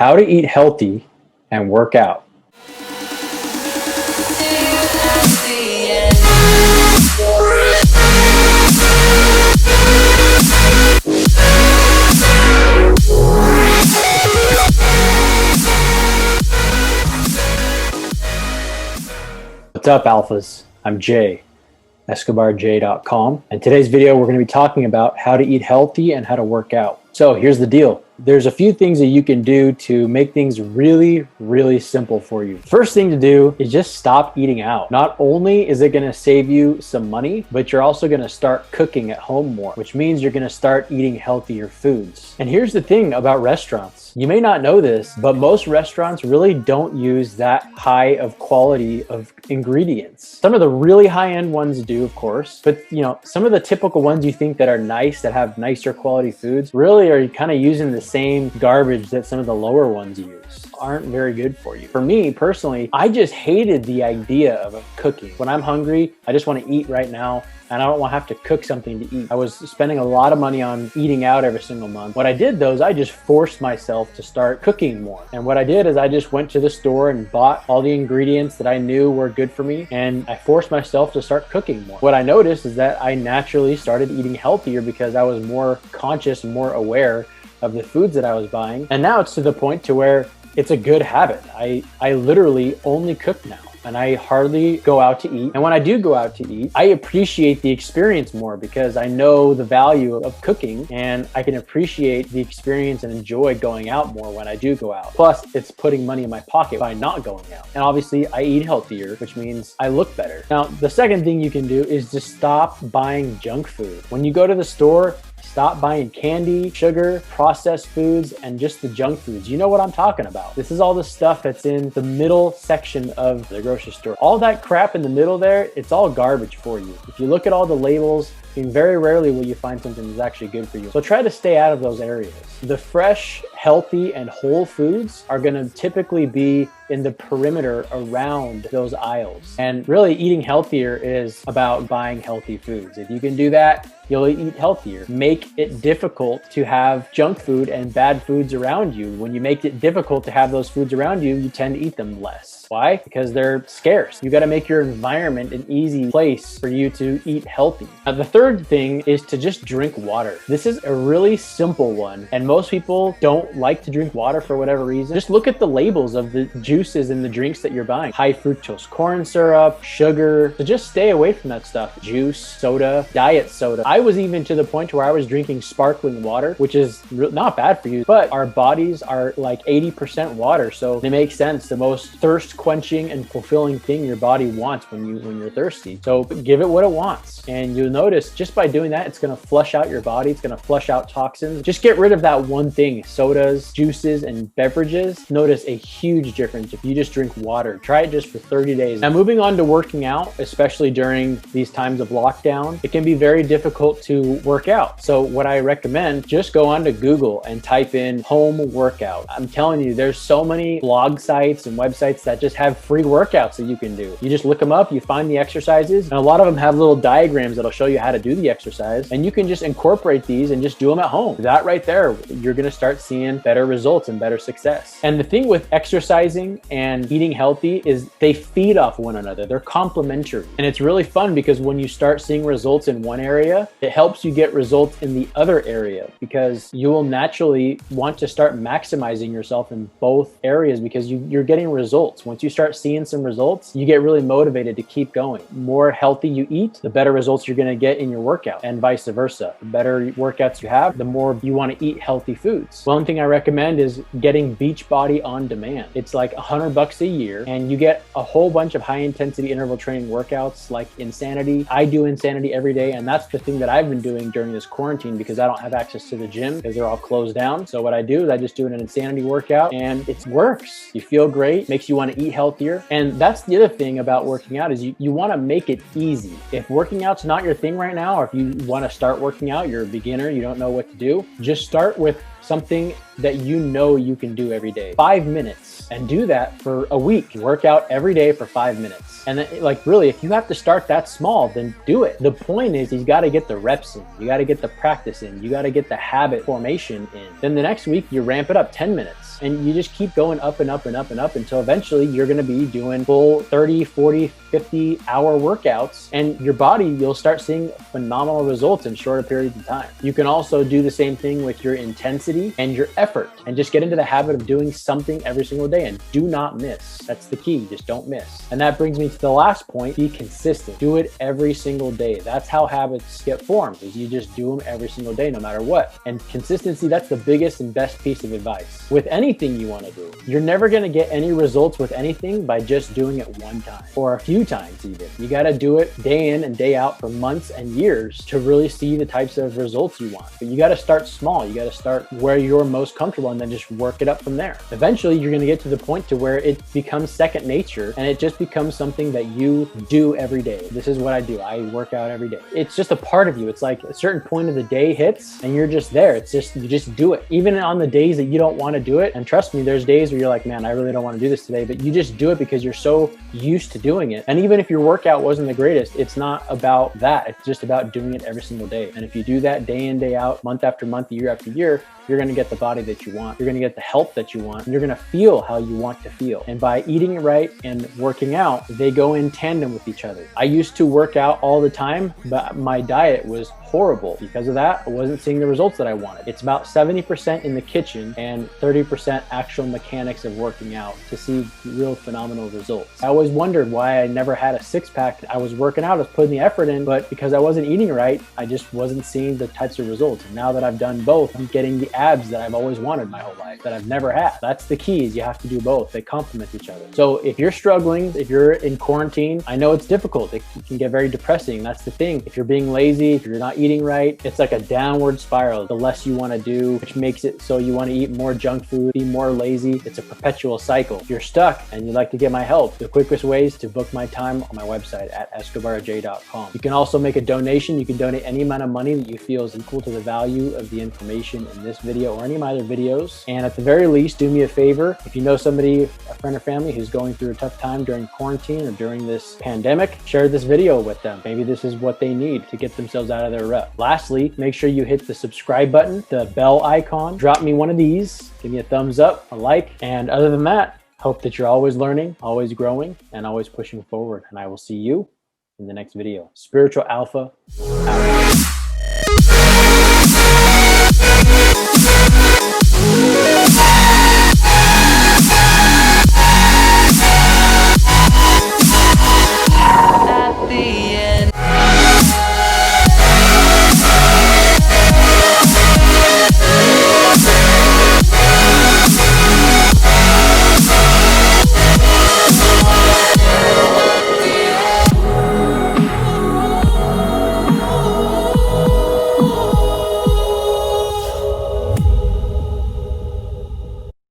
How to eat healthy and work out. What's up, alphas? I'm Jay, escobarj.com, and today's video we're going to be talking about how to eat healthy and how to work out. So here's the deal. There's a few things that you can do to make things really, really simple for you. First thing to do is just stop eating out. Not only is it going to save you some money, but you're also going to start cooking at home more, which means you're going to start eating healthier foods. And here's the thing about restaurants. You may not know this, but most restaurants really don't use that high of quality of ingredients. Some of the really high-end ones do, of course, but some of the typical ones you think that are nice, that have nicer quality foods, really are kind of using the same garbage that some of the lower ones use. Aren't very good for you. For me personally, I just hated the idea of cooking. When I'm hungry, I just want to eat right now, and I don't want to have to cook something to eat. I was spending a lot of money on eating out every single month. What I did though is I just forced myself to start cooking more. And what I did is I just went to the store and bought all the ingredients that I knew were good for me, and I forced myself to start cooking more. What I noticed is that I naturally started eating healthier because I was more conscious and more aware of the foods that I was buying. And now it's to the point to where it's a good habit. I literally only cook now, and I hardly go out to eat. And when I do go out to eat, I appreciate the experience more because I know the value of cooking, and I can appreciate the experience and enjoy going out more when I do go out. Plus, it's putting money in my pocket by not going out. And obviously, I eat healthier, which means I look better. Now, the second thing you can do is just stop buying junk food. When you go to the store, stop buying candy, sugar, processed foods, and just the junk foods. You know what I'm talking about. This is all the stuff that's in the middle section of the grocery store. All that crap in the middle there, it's all garbage for you. If you look at all the labels, very rarely will you find something that's actually good for you. So try to stay out of those areas. The fresh, healthy, and whole foods are going to typically be in the perimeter around those aisles. And really, eating healthier is about buying healthy foods. If you can do that, you'll eat healthier. Make it difficult to have junk food and bad foods around you. When you make it difficult to have those foods around you, you tend to eat them less. Why? Because they're scarce. You got to make your environment an easy place for you to eat healthy. Now, the third thing is to just drink water. This is a really simple one, and most people don't like to drink water for whatever reason. Just look at the labels of the juices and the drinks that you're buying. High fructose corn syrup, sugar. So just stay away from that stuff. Juice, soda, diet soda. I was even to the point where I was drinking sparkling water, which is not bad for you, but our bodies are like 80% water, so it makes sense. The most thirst quenching and fulfilling thing your body wants when you're thirsty. So give it what it wants, and you'll notice just by doing that, it's going to flush out your body. It's going to flush out toxins. Just get rid of that one thing: sodas, juices, and beverages. Notice a huge difference if you just drink water. Try it just for 30 days. Now, moving on to working out, especially during these times of lockdown, it can be very difficult to work out. So what I recommend, just go onto Google and type in home workout. I'm telling you, there's so many blog sites and websites that just have free workouts that you can do. You just look them up, you find the exercises, and a lot of them have little diagrams that'll show you how to do the exercise, and you can just incorporate these and just do them at home. That right there, you're gonna start seeing better results and better success. And the thing with exercising and eating healthy is they feed off one another. They're complementary. And it's really fun because when you start seeing results in one area, it helps you get results in the other area, because you will naturally want to start maximizing yourself in both areas because you're getting results. Once you start seeing some results, you get really motivated to keep going. The more healthy you eat, the better results you're going to get in your workout, and vice versa. The better workouts you have, the more you want to eat healthy foods. One thing I recommend is getting Beachbody on demand. It's like $100 a year, and you get a whole bunch of high intensity interval training workouts like Insanity. I do Insanity every day, and that's the thing that I've been doing during this quarantine because I don't have access to the gym because they're all closed down. So what I do is I just do an Insanity workout, and it works. You feel great, makes you want to eat healthier. And that's the other thing about working out is you want to make it easy. If working out's not your thing right now, or if you want to start working out, you're a beginner, you don't know what to do, just start with something that you know you can do every day. 5 minutes, and do that for a week. Work out every day for 5 minutes. And then, like, really, if you have to start that small, then do it. The point is, you got to get the reps in. You got to get the practice in. You got to get the habit formation in. Then the next week, you ramp it up 10 minutes. And you just keep going up and up and up and up until eventually you're going to be doing full 30, 40, 50 hour workouts, and your body, you'll start seeing phenomenal results in shorter periods of time. You can also do the same thing with your intensity and your effort, and just get into the habit of doing something every single day and do not miss. That's the key. Just don't miss. And that brings me to the last point. Be consistent. Do it every single day. That's how habits get formed, is you just do them every single day, no matter what. And consistency, that's the biggest and best piece of advice. With anything you want to do, you're never going to get any results with anything by just doing it one time or a few times even. You got to do it day in and day out for months and years to really see the types of results you want. But you got to start small. You got to start where you're most comfortable and then just work it up from there. Eventually, you're going to get to the point to where it becomes second nature and it just becomes something that you do every day. This is what I do. I work out every day. It's just a part of you. It's like a certain point of the day hits and you're just there. It's just, you just do it. Even on the days that you don't want to do it. And trust me, there's days where you're like, man, I really don't want to do this today, but you just do it because you're so used to doing it. And even if your workout wasn't the greatest, it's not about that. It's just about doing it every single day. And if you do that day in, day out, month after month, year after year, you're going to get the body that you want. You're going to get the health that you want. And you're going to feel how you want to feel. And by eating it right and working out, they go in tandem with each other. I used to work out all the time, but my diet was horrible. Because of that, I wasn't seeing the results that I wanted. It's about 70% in the kitchen and 30% actual mechanics of working out to see real phenomenal results. I always wondered why I never had a six-pack. I was working out, I was putting the effort in, but because I wasn't eating right, I just wasn't seeing the types of results. And now that I've done both, I'm getting the abs that I've always wanted my whole life, that I've never had. That's the key, is you have to do both. They complement each other. So if you're struggling, if you're in quarantine, I know it's difficult. It can get very depressing. That's the thing. If you're being lazy, if you're not eating right, it's like a downward spiral. The less you want to do, which makes it so you want to eat more junk food, be more lazy. It's a perpetual cycle. If you're stuck and you'd like to get my help, the quickest way is to book my time on my website at escobarj.com. You can also make a donation. You can donate any amount of money that you feel is equal to the value of the information in this video or any of my other videos. And at the very least, do me a favor. If you know somebody, a friend or family who's going through a tough time during quarantine or during this pandemic, share this video with them. Maybe this is what they need to get themselves out of their rut. Lastly, make sure you hit the subscribe button, the bell icon, drop me one of these, give me a thumbs up, a like, and other than that, hope that you're always learning, always growing, and always pushing forward. And I will see you in the next video. Spiritual Alpha out.